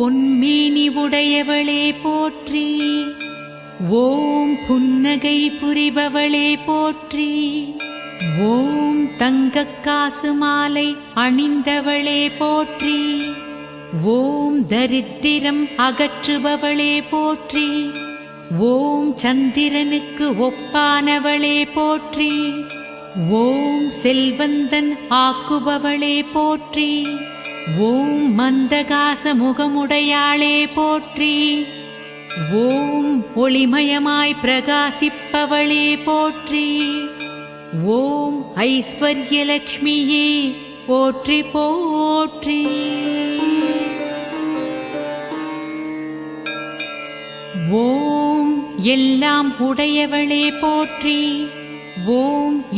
பொன்மேனி உடையவளே போற்றி. ஓம் புன்னகை புரிபவளே போற்றி. ஓம் தங்கக் காசு மாலை அணிந்தவளே போற்றி. ஓம் தரித்திரம் அகற்றுபவளே போற்றி. ஓம் சந்திரனுக்கு ஒப்பானவளே போற்றி. ஓம் செல்வந்தன் ஆக்குபவளே போற்றி. ஓம் மந்தகாச முகமுடையாளே போற்றி. ஓம் ஒளிமயமாய் பிரகாசிப்பவளே போற்றி. ஓம் ஐஸ்வர்யலக்ஷ்மியே போற்றி போற்றி. ஓம் எல்லாம் உடையவளே போற்றி. ஓம்